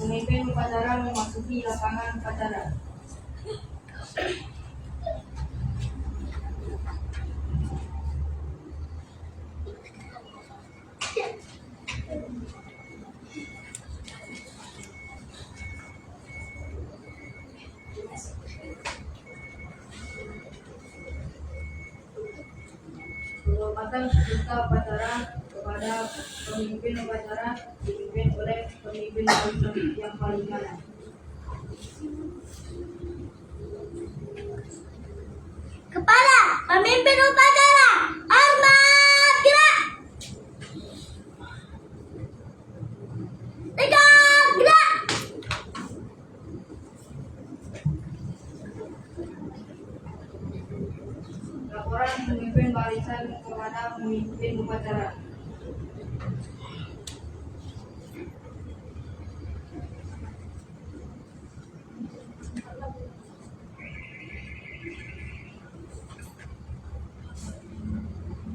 Pemimpin upacara memasuki lapangan upacara. Penghormatan peserta upacara kepada pemimpin upacara dipimpin oleh pemimpin yang paling kanan. Kepala pemimpin upacara, hormat gerak. Tegak gerak. Laporan pemimpin barisan kepada pemimpin upacara.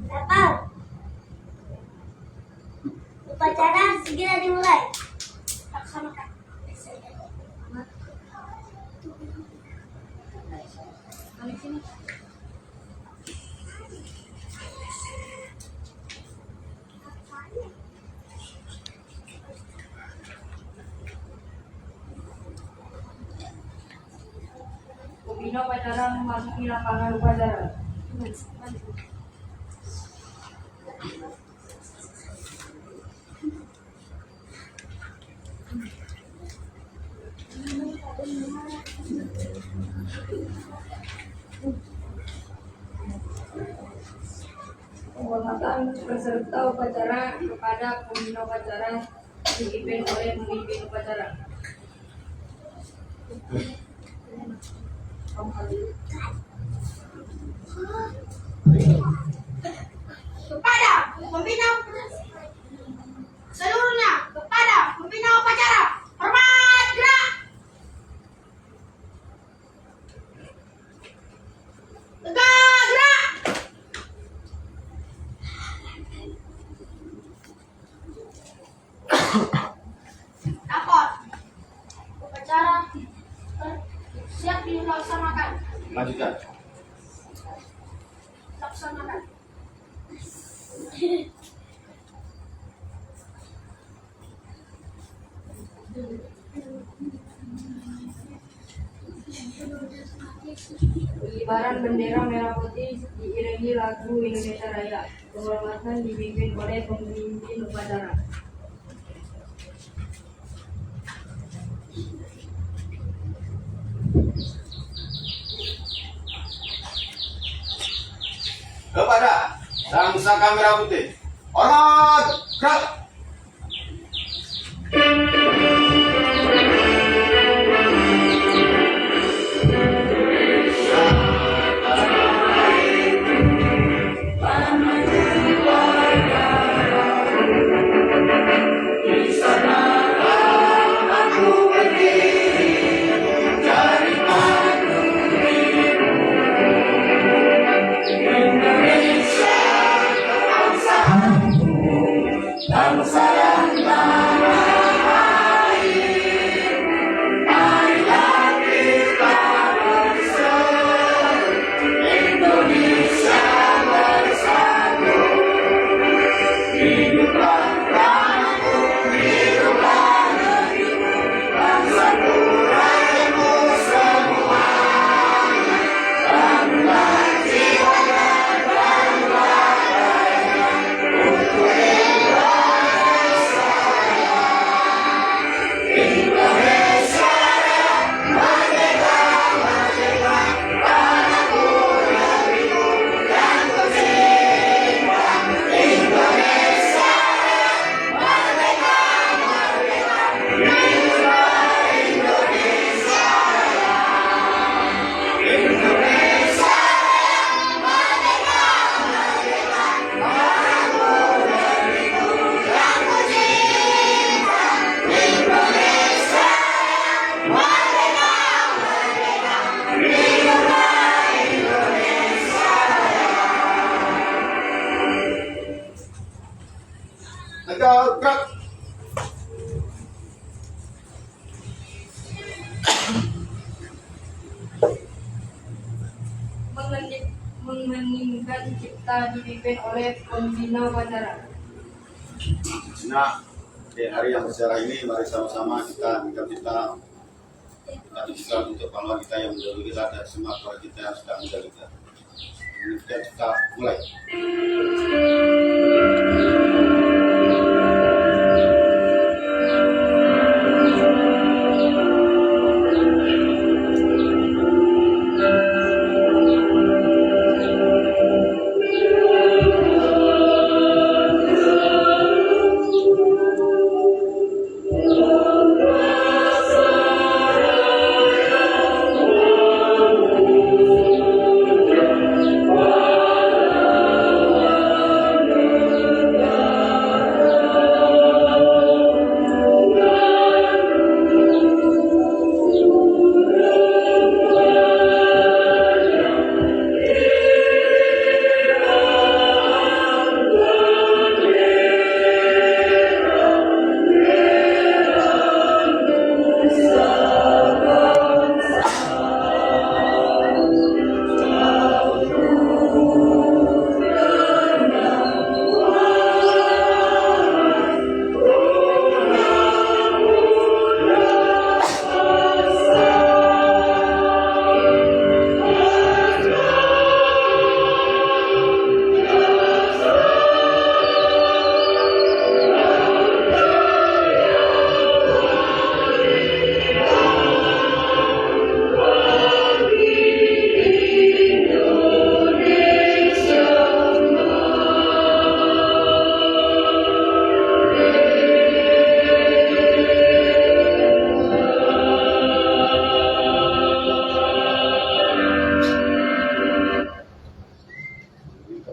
Lapor. Upacara segera dimulai. Laksanakan. Pembina upacara memasuki lapangan upacara. Penghormatan peserta upacara kepada pembina upacara dipimpin oleh pemimpin upacara. Kepada pembina seluruhnya, kepada pembina upacara, hormat gerak. Tegak gerak. Lapor. Upacara siap dilaksanakan. Lanjutkan. Laksanakan. Pengibaran bendera merah putih diiringi lagu Indonesia Raya. Penghormatan dipimpin oleh pemimpin upacara. Kepada Sang Saka Merah Putih, hormat gerak. Indonesia, bangsa menginginkan cipta dipimpin oleh pembina upacara. Nah, di hari yang bersejarah ini, mari sama-sama kita digital untuk pahlawan kita yang mendahului kita dan semua keluarga kita yang sudah mendahului kita. Kemudian kita mulai.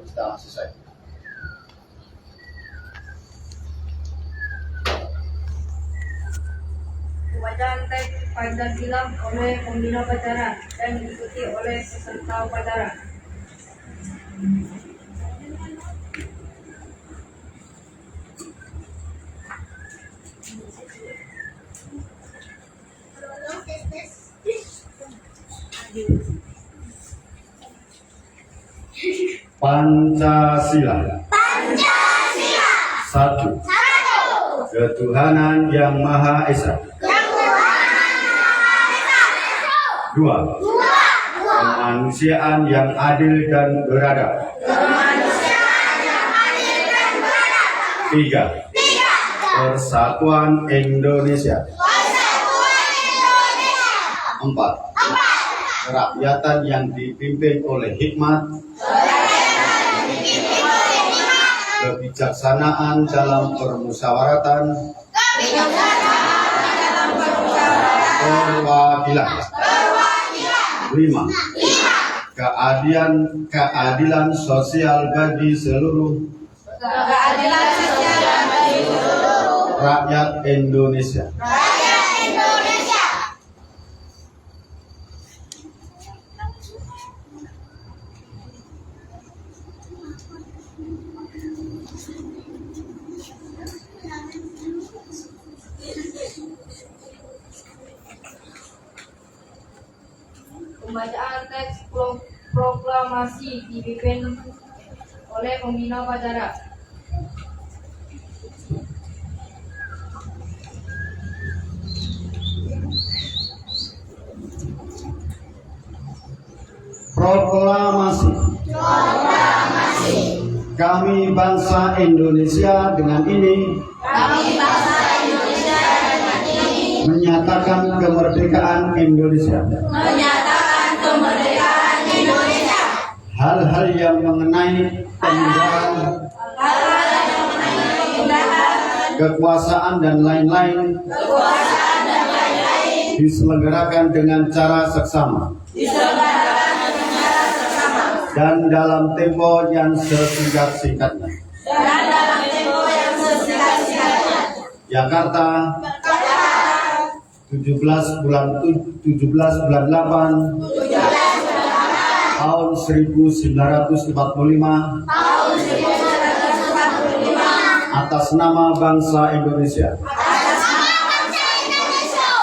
Kita selesai. Pembacaan teks Pancasila oleh pembina upacara dan diikuti oleh peserta upacara. Pancasila. Satu. Ketuhanan yang Maha Esa. Dua. Kemanusiaan yang adil dan beradab. Tiga. Persatuan Indonesia. Empat. Kerakyatan yang dipimpin oleh hikmat, kebijaksanaan dalam permusyawaratan, perwakilan. 5. Keadilan sosial bagi seluruh rakyat Indonesia. Pembacaan teks proklamasi dipimpin oleh pembina upacara. Proklamasi. Kami bangsa Indonesia dengan ini menyatakan kemerdekaan Indonesia. Hal-hal yang mengenai pemindahan, kekuasaan dan lain-lain diselenggarakan dengan cara seksama dan dalam tempo yang sesingkat-singkatnya. Jakarta, 17 bulan 8 tahun 1945 atas nama bangsa Indonesia.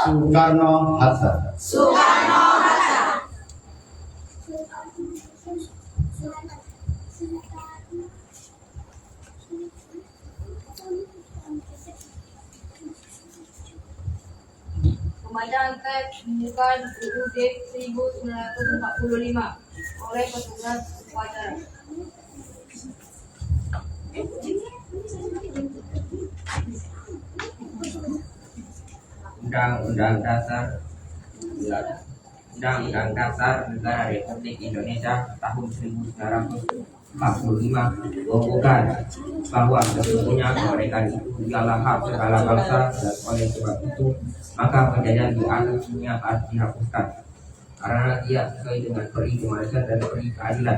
Soekarno-Hatta. Pembacaan teks pembukaan UUD 1945 oleh petugas upacara. Undang-Undang Dasar Undang-Undang Dasar Negara Republik Indonesia tahun 1945 mengumumkan bahwa sesungguhnya kemerdekaan itu ialah hak segala bangsa, dan oleh sebab itu maka penjajahan di atas dunia harus dihapuskan karena ia sesuai dengan peri kemanusiaan dan peri keadilan,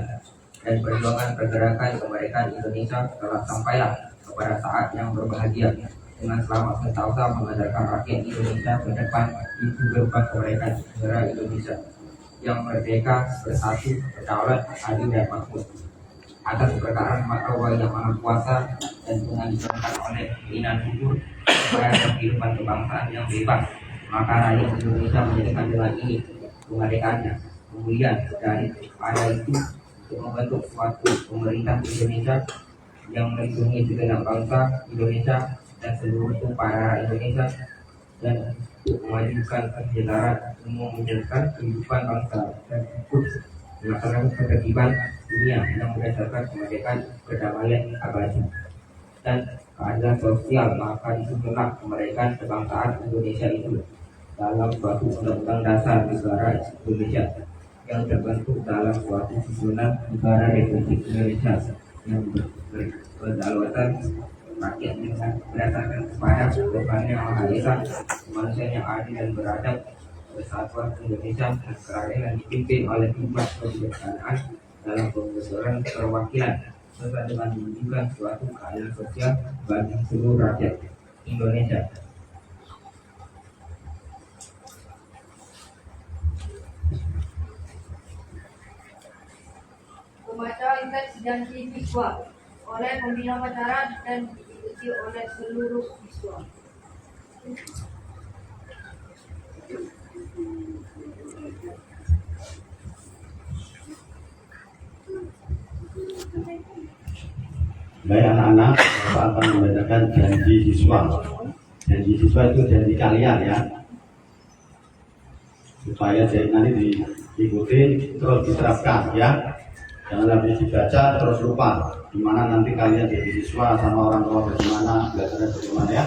dan perjuangan pergerakan kemerdekaan Indonesia telah sampailah kepada saat yang berbahagia dengan selamat sentosa mengantarkan rakyat Indonesia ke depan itu gerbang kemerdekaan negara Indonesia yang merdeka, bersatu, berdaulat, adil dan makmur atas perkataan Allah yang Maha Kuasa, dan dengan disertai oleh keinginan luhur supaya kehidupan kebangsaan yang bebas, maka rakyat Indonesia menjadikan dengan ini kemerdekaannya. Kemudian dari pada itu untuk membentuk suatu pemerintah Indonesia yang melindungi segenap bangsa Indonesia dan seluruh para Indonesia, dan untuk memajukan kesejahteraan umum, menjalankan kehidupan bangsa dan ikut melaksanakan ketertiban dunia yang berdasarkan kemerdekaan, perdamaian abadi dan keadilan sosial. Maka disusunlah kemerdekaan kebangsaan Indonesia itu dalam suatu undang-undang dasar negara Indonesia yang terbentuk dalam suatu susunan negara Republik Indonesia yang berdaulat rakyat dengan berdasarkan kepada ketuhanan yang Maha Esa, kemanusiaan yang adil dan beradab, persatuan Indonesia dan kerajaan dipimpin oleh hikmat kebijaksanaan dalam pembentukan perwakilan serta dengan menunjukkan suatu keadilan sosial bagi seluruh rakyat Indonesia. Pembacaan teks janji siswa oleh pembina upacara dan diikuti oleh seluruh siswa. Baik anak-anak, Bapak akan membacakan janji siswa. Janji siswa itu janji kalian ya, supaya jadi nanti diikuti terus diterapkan ya. Jangan habis dibaca terus lupa. Gimana nanti kalian jadi siswa sama orang tua bagaimana, belajarnya bagaimana ya.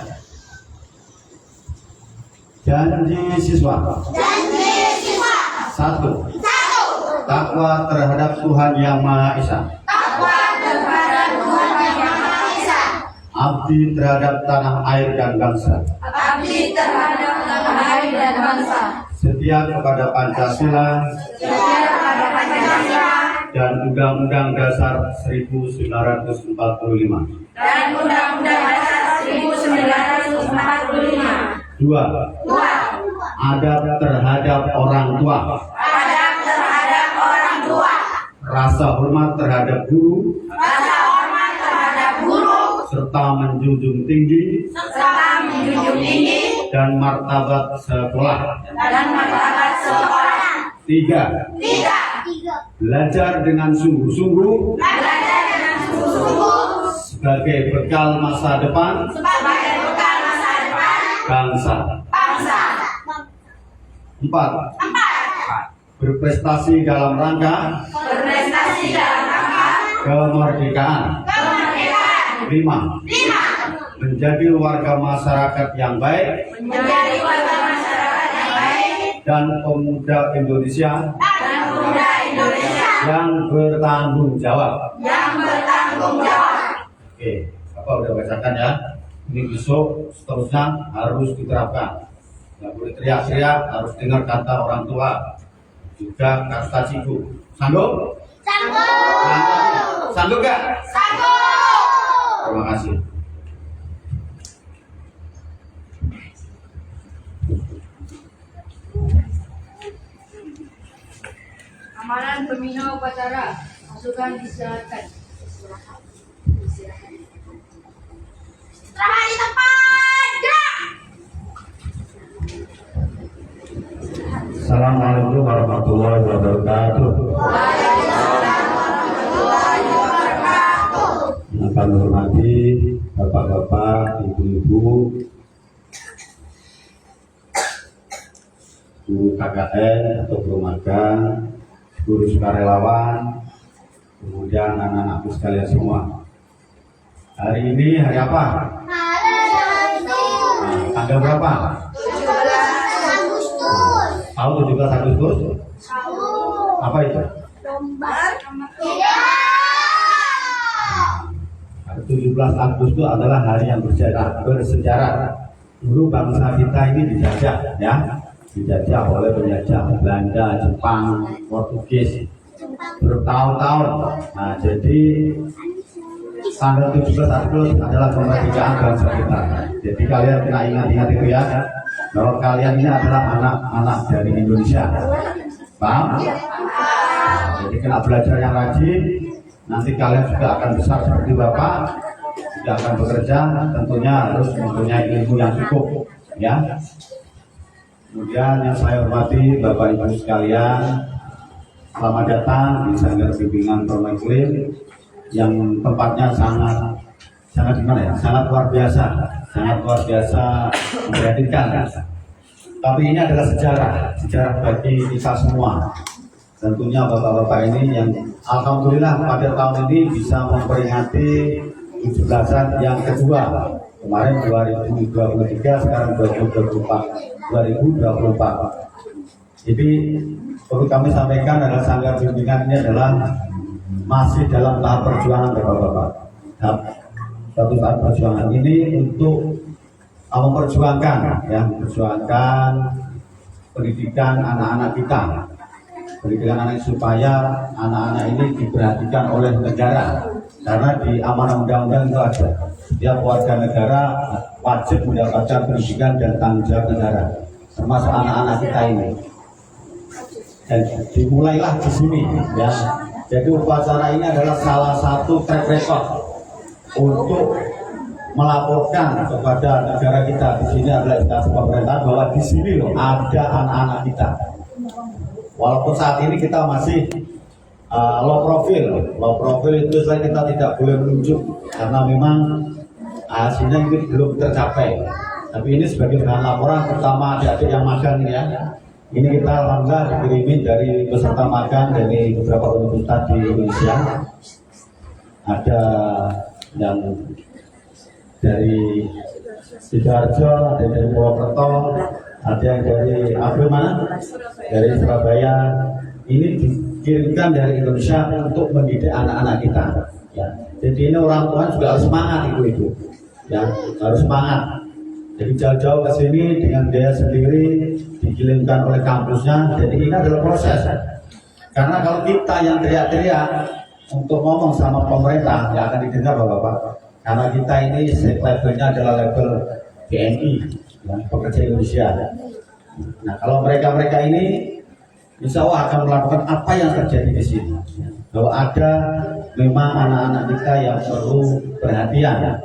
Janji siswa. Janji siswa. 1. Takwa terhadap Tuhan Yang Maha Esa. Takwa terhadap Tuhan Yang Maha Esa. Abdi terhadap tanah air dan bangsa. Abdi terhadap tanah air dan bangsa. Setia kepada Pancasila. Setia kepada Pancasila. Dan Undang-Undang Dasar 1945. Dan Undang-Undang Dasar 1945. 2. 2. Adab terhadap orang tua. Adab terhadap orang tua. Rasa hormat terhadap guru. Rasa hormat terhadap guru. Serta menjunjung tinggi Serta menjunjung tinggi dan martabat sekolah. dan martabat sekolah. 3. 3. Belajar dengan sungguh-sungguh Belajar dengan sungguh-sungguh sebagai bekal masa depan sebagai bekal masa depan bangsa. bangsa. 4. Berprestasi dalam rangka Berprestasi dalam rangka kemerdekaan. kemerdekaan. 5. Menjadi warga masyarakat yang baik Menjadi warga masyarakat yang baik dan pemuda Indonesia dan pemuda Indonesia yang bertanggung jawab. yang bertanggung jawab. Oke, Bapak udah bacakan ya. Ini besok seterusnya harus diterapkan. Nggak boleh teriak-teriak, harus dengar kata orang tua, juga kata ciku. Sanggup? Sanggup. Sanggup gak? Sanggup. Terima kasih. Amalan pembina upacara, masukan disilakan. Istirahat di tempat. Gerak. Assalamualaikum warahmatullahi wabarakatuh. Yang kami hormati Bapak-bapak, Ibu-ibu, guru KKN atau guru magang, guru sukarelawan, kemudian anak-anakku sekalian semua. Hari ini hari apa? Tanggal berapa? 17 Agustus. Tahu 17 Agustus? Apa itu? Tidak. 17 Agustus adalah hari yang bersejarah. Dulu bangsa kita ini dijajah, ya, dijajah oleh penjajah Belanda, Jepang, Portugis bertahun-tahun. Nah, jadi tanggal 17 Agustus adalah kemerdekaan bangsa kita. Jadi kalian kena ingat-ingat itu ya, bahwa kalian ini adalah anak-anak dari Indonesia. Paham? Jadi kena belajar yang rajin. Nanti kalian juga akan besar seperti Bapak, juga akan bekerja, tentunya harus mempunyai ilmu yang cukup, ya. Kemudian yang saya hormati Bapak Ibu sekalian, selamat datang di Sanggar Bimbingan Trauma Iklim yang tempatnya sangat gimana ya? Sangat luar biasa memprihatinkan. Tapi ini adalah sejarah bagi kita semua. Tentunya bapak-bapak ini yang alhamdulillah pada tahun ini bisa memperingati 17-an yang kedua. Kemarin 2023, sekarang 2024. Jadi perlu kami sampaikan adalah Sanggar Bimbingan ini adalah masih dalam tahap perjuangan bapak-bapak. Satu tahap perjuangan ini untuk memperjuangkan pendidikan anak-anak kita. Pendidikan anak supaya anak-anak ini diperhatikan oleh negara, karena di amanah undang-undang itu ada setiap warga negara wajib mendapatkan pendidikan dan tanggung jawab negara, termasuk anak-anak kita ini. Dan dimulailah di sini, ya. Jadi upacara ini adalah salah satu track record untuk melaporkan kepada negara kita. Di sini adalah instansi pemerintah bahwa di sini loh ada anak-anak kita. Walaupun saat ini kita masih low profile itu saya kita tidak boleh menunjuk karena memang hasilnya itu belum tercapai. Tapi ini sebagai bahan laporan, terutama adik-adik yang magang ya. Ini kita alhamdulillah dikirimin dari peserta magang dari beberapa universitas di Indonesia. Ada yang dari Sidoarjo, ada dari Purwokerto, ada yang dari dari Surabaya. Ini dikirimkan dari Indonesia untuk mendidik anak-anak kita. Ya. Jadi ini orang tua juga harus semangat ibu-ibu, ya harus semangat. Jadi jauh-jauh ke sini dengan biaya sendiri dikirimkan oleh kampusnya. Jadi ini adalah proses. Karena kalau kita yang teriak-teriak untuk ngomong sama pemerintah, ya akan didengar bapak-bapak. Karena kita ini levelnya adalah level BNI, ya, pekerja Indonesia. Nah, kalau mereka ini insya Allah akan melakukan apa yang terjadi di sini. Bahwa ada memang anak-anak kita yang perlu perhatian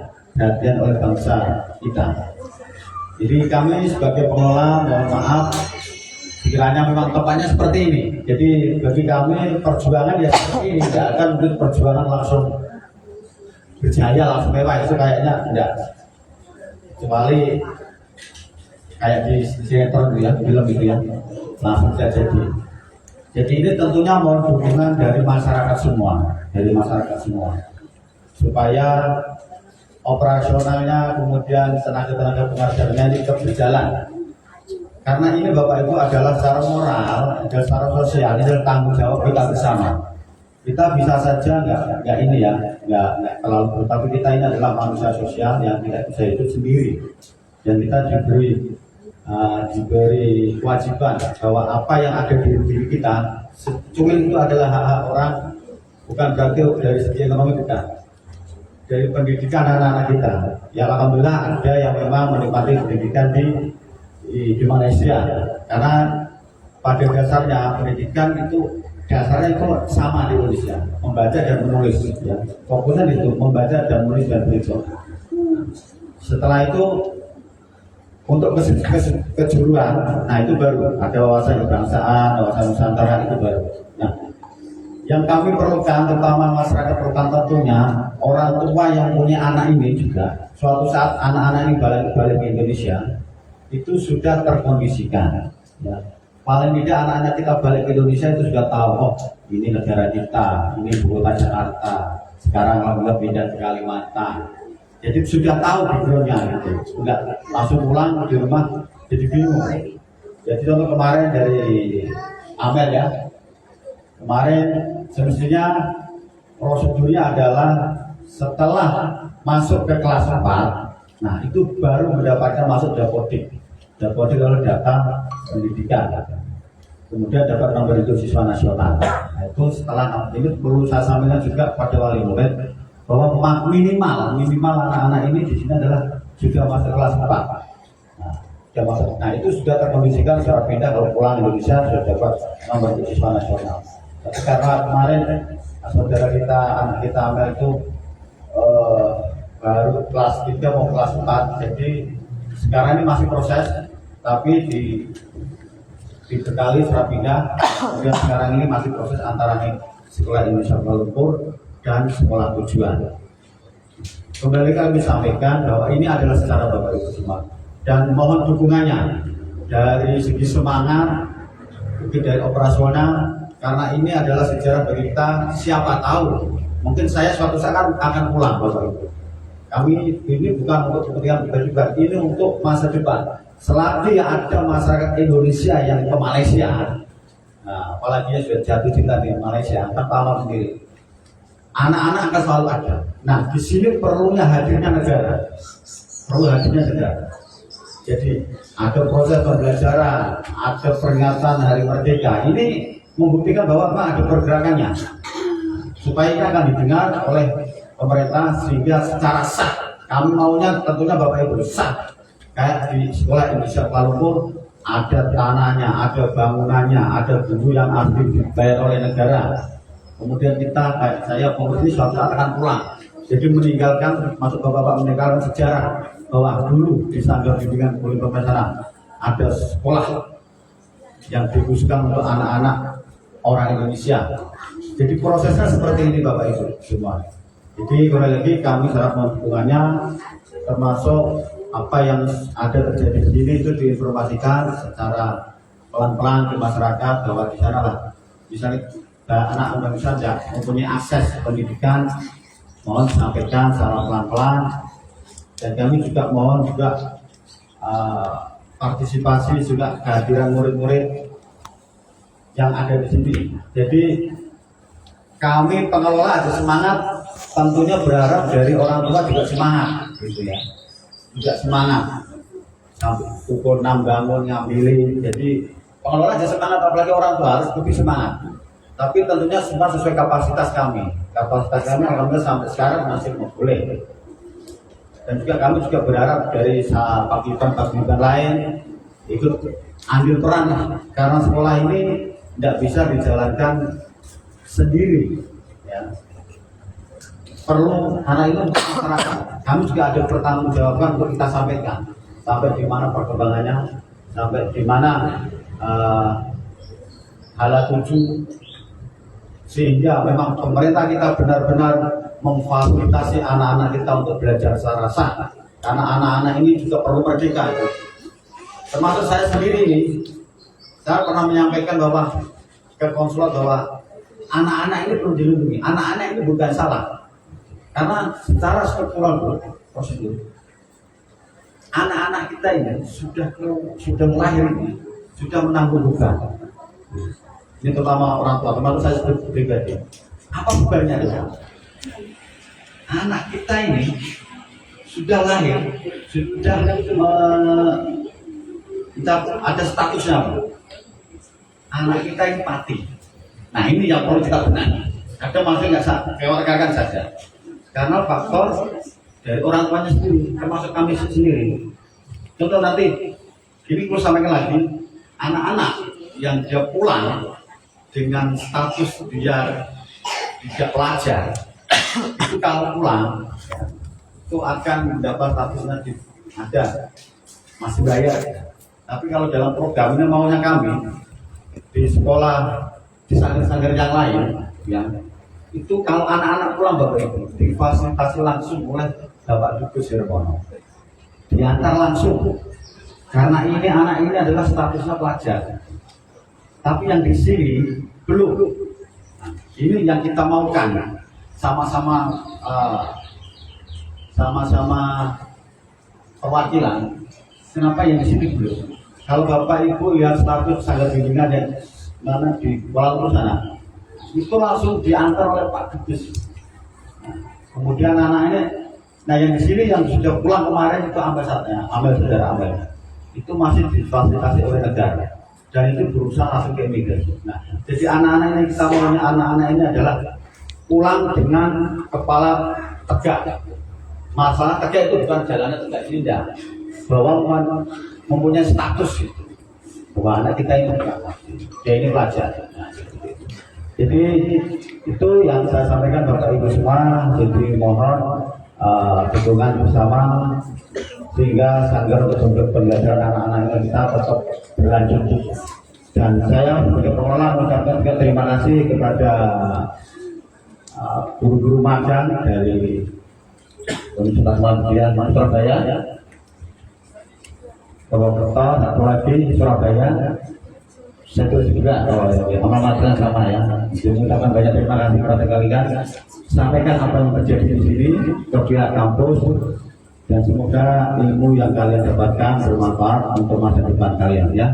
oleh bangsa kita. Jadi kami sebagai pengelola mohon maaf sekiranya memang tempatnya seperti ini. Jadi bagi kami perjuangan ya seperti ini, tidak akan mungkin perjuangan langsung berjaya langsung mewah, itu kayaknya tidak. Kecuali kayak di sinetron gitu ya, film gitu ya, langsung tidak jadi. Jadi ini tentunya mohon dukungan dari masyarakat semua, supaya operasionalnya kemudian tenaga-tenaga pengajarnya ini tetap berjalan. Karena ini Bapak Ibu adalah secara moral, adalah secara sosial, ini adalah tanggung jawab kita bersama. Kita bisa saja nggak terlalu, tapi kita ini adalah manusia sosial yang tidak bisa hidup sendiri, dan kita diberi kewajiban bahwa apa yang ada di diri kita, cukup itu adalah hak-hak orang, bukan berarti dari segi ekonomi kita, dari pendidikan anak-anak kita. Ya alhamdulillah ada yang memang menikmati pendidikan di Malaysia, karena pada dasarnya pendidikan itu dasarnya itu sama di Indonesia, membaca dan menulis, ya. Fokusnya itu membaca dan menulis dan berhitung. Setelah itu untuk kejuruan, nah itu baru ada wawasan kebangsaan, wawasan nusantara, itu baru. Nah, yang kami perlukan, terutama masyarakat perlukan tentunya orang tua yang punya anak ini juga suatu saat anak-anak ini balik ke Indonesia itu sudah terkondisikan, ya. paling tidak anak-anak kita balik ke Indonesia itu sudah tahu, oh ini negara kita, ini ibu kota Jakarta, sekarang alhamdulillah pindah ke Kalimantan. Jadi sudah tahu backgroundnya gitu, enggak langsung pulang di rumah jadi bingung. Jadi contoh kemarin dari Amel ya, kemarin semestinya prosedurnya adalah setelah masuk ke kelas 4, nah itu baru mendapatkan masuk Dapodik. Dapodik adalah data pendidikan, kemudian dapat nomor induk siswa nasional. Nah, itu setelah ini perlu saya sampaikan juga pada wali murid bahwa minimal anak-anak ini di sini adalah sudah masuk kelas 4. Nah, itu sudah terkondisikan secara pindah kalau pulang Indonesia sudah dapat nomor induk siswa nasional. Tapi karena kemarin saudara kita, anak kita Amel itu baru kelas 3 mau kelas 4, jadi sekarang ini masih proses, tapi dibekali surat pindah. Kemudian sekarang ini masih proses antara sekolah Indonesia Kuala Lumpur dan sekolah tujuan. Kembali kami sampaikan bahwa ini adalah secara Bapak Ibu semua, dan mohon dukungannya dari segi semangat, mungkin dari operasional, karena ini adalah sejarah bagi kita. Siapa tahu mungkin saya suatu saat akan pulang Bapak Ibu. Kami ini bukan untuk kepentingan pribadi juga, ini untuk masa depan. Selagi ada masyarakat Indonesia yang ke Malaysia, nah, apalagi sudah jatuh cinta di Malaysia, kan paham sendiri. Anak-anak akan selalu ada. Nah, di sini perlunya hadirnya negara, perlu hadirnya negara. Jadi ada proses pembelajaran, ada peringatan Hari Merdeka. Ini membuktikan bahwa memang ada pergerakannya, supaya ini akan didengar oleh pemerintah sehingga secara sah. Kami maunya tentunya Bapak Ibu sah. Kayak di sekolah Indonesia Kuala Lumpur ada tanahnya, ada bangunannya, ada guru yang harus dibayar oleh negara. Kemudian kita, kayak saya pengurus suatu saat akan pulang. Jadi meninggalkan, masuk bapak-bapak meninggalkan sejarah bahwa dulu di Sanggar Bimbingan Guru Profesional ada sekolah yang dikhususkan untuk anak-anak orang Indonesia. Jadi prosesnya seperti ini Bapak Ibu semua. Jadi kembali lagi kami sangat mendukungnya, termasuk apa yang ada terjadi di sini itu diinformasikan secara pelan-pelan ke masyarakat bahwa di sana lah misalnya anak Indonesia tidak mempunyai akses pendidikan, mohon sampaikan secara pelan-pelan. Dan kami juga mohon juga partisipasi juga kehadiran murid-murid yang ada di sini. Jadi kami pengelola ada semangat, tentunya berharap dari orang tua juga semangat, gitu ya, juga semangat. Sampai pukul 6 bangun ngambilin, jadi pengelola aja semangat, apalagi orang tua harus lebih semangat. Tapi tentunya semua sesuai kapasitas kami. Kapasitas kami alhamdulillah sampai sekarang masih boleh. Dan juga kami juga berharap dari paguyuban lain ikut ambil peran, karena sekolah ini tidak bisa dijalankan sendiri, ya. Perlu karena ini untuk masyarakat. Kami juga ada pertanggungjawaban untuk kita sampaikan sampai di mana perkembangannya, sampai di mana hala tuju, sehingga memang pemerintah kita benar-benar memfasilitasi anak-anak kita untuk belajar secara sah, karena anak-anak ini juga perlu merdeka. Termasuk saya sendiri ini, saya pernah menyampaikan bahwa ke konsulat bahwa anak-anak ini perlu dilindungi. Anak-anak ini bukan salah, karena secara struktural prosedur anak-anak kita ini sudah lahir ini sudah menanggung beban. Ini terutama orang tua, termasuk saya sebagai pribadi. Apa bebannya itu? Anak kita ini sudah lahir, sudah ada statusnya. Anak kita ini mati. Nah ini yang perlu kita benahi. Kadang masih nggak kewargakan saja, karena faktor dari orang tuanya sendiri, termasuk kami sendiri. Contoh nanti, ini perlu sampaikan lagi, anak-anak yang dia pulang dengan status dia tidak pelajar, itu kalau pulang itu akan mendapat statusnya ada masih bayar. Tapi kalau dalam program ini maunya kami di sekolah di sanggar-sanggar yang lain, ya itu kalau anak-anak pulang Bapak Ibu difasilitasi langsung oleh Bapak Dubes Hermono, diantar langsung, karena ini anak ini adalah statusnya pelajar. tapi yang di sini belum. Nah, ini yang kita maukan, sama-sama perwakilan. Kenapa yang di sini belum? Kalau Bapak Ibu lihat status sanggar bimbingan yang mana di Kuala Lumpur sana, itu langsung diantar oleh Pak Dubes. Nah, kemudian anak-anaknya, nah yang di sini yang sudah pulang kemarin itu ambasadnya, saudara Amel, itu masih difasilitasi oleh negara dan itu berusaha langsung ke imigrasi. Nah, jadi anak-anak ini kita maunya anak-anak ini adalah pulang dengan kepala tegak. Masalah tegak itu bukan jalannya tegak indah, bahwa mempunyai status gitu. Bahwa anak kita ini ya ini pelajar. Nah, jadi itu yang saya sampaikan Bapak Ibu semua. Jadi mohon dukungan bersama sehingga sanggar untuk pembelajaran anak-anak kita tetap berlanjut. Dan saya sebagai pengelola mengucapkan juga terima kasih kepada guru-guru magang dari Universitas Muhammadiyah Surabaya, Purwokerto, satu lagi di Surabaya, satu juga alamatnya sama ya. Jadi mengucapkan banyak terima kasih kepada kalian. Sampaikan apa yang terjadi di sini ke pihak kampus dan semoga ilmu yang kalian dapatkan bermanfaat untuk masa depan kalian ya.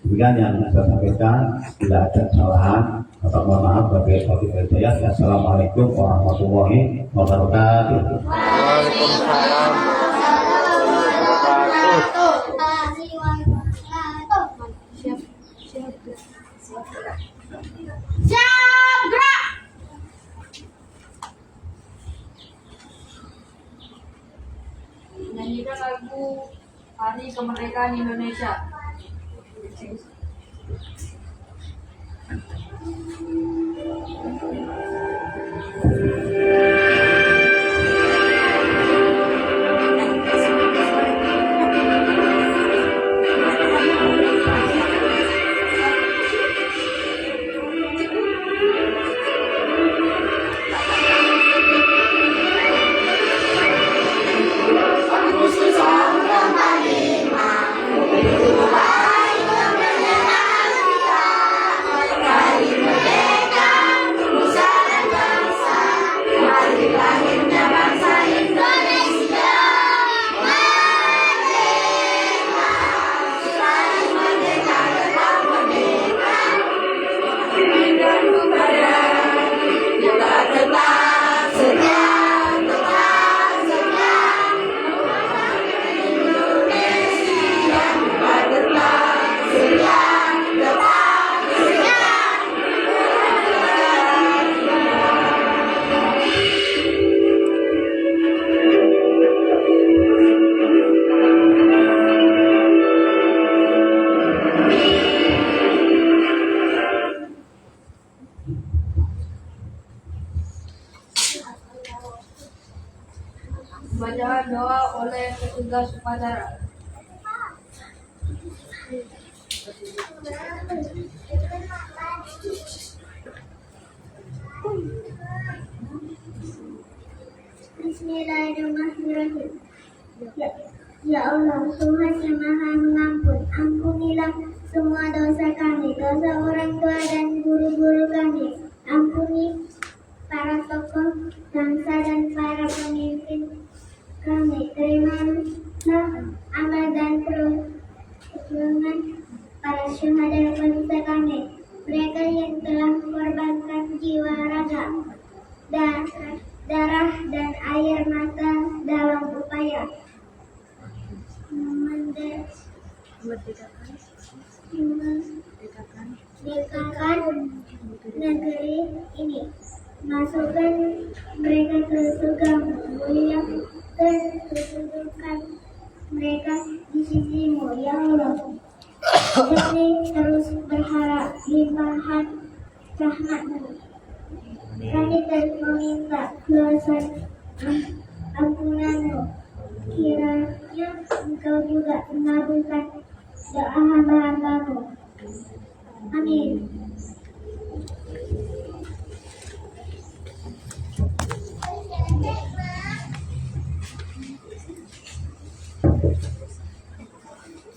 Demikian yang saya sampaikan. Tidak ada kesalahan atau mohon maaf bagi saya. Assalamualaikum warahmatullahi wabarakatuh. Waalaikumsalam. Siap gerak. Menyanyikan lagu Hari Kemerdekaan Indonesia. Bacaan doa oleh petugas upacara. Bismillahirrahmanirrahim. Ya Allah, Tuhan yang Maha Mengampun, ampunilah semua dosa kami, dosa orang tua dan guru-guru kami. Ampuni para tokoh bangsa dan para pemimpin kami. Terimalah amal dan perjuangan para syuhada bangsa kami, mereka yang telah mengorbankan jiwa, raga, darah dan air mata dalam upaya memerdekakan negeri ini. Masukkan mereka ke surga mulia dan kedudukan mereka di sisimu, ya Allah. Kami terus berharap limpahan rahmat-Mu. Kami terus meminta kuasa ampunan-Mu. Kiranya Engkau juga mengabulkan doa hamba-hamba-Mu. Amin.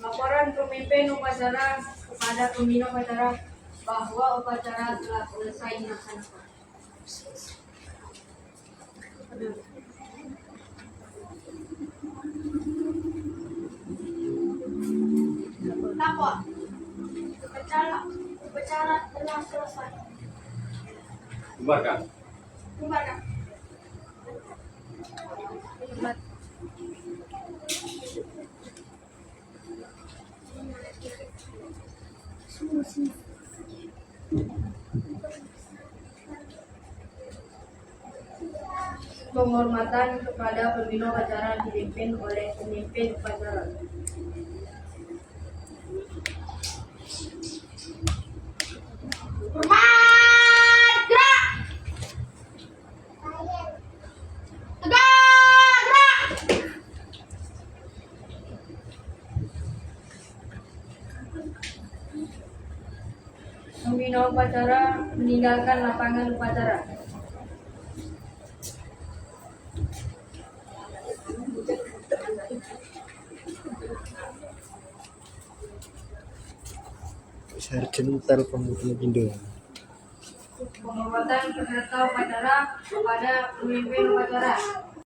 Laporan pemimpin upacara kepada pembina upacara. bahwa upacara telah selesai dilaksanakan. Lapor. Upacara telah selesai. Bubarkan. Bubarkan. Penghormatan kepada pembina upacara dipimpin oleh pemimpin upacara. Hormat, gerak. Tegak, gerak. Pembina upacara meninggalkan lapangan upacara. Sarjenta Pemuda Indo. Penghormatan peserta upacara kepada pemimpin upacara.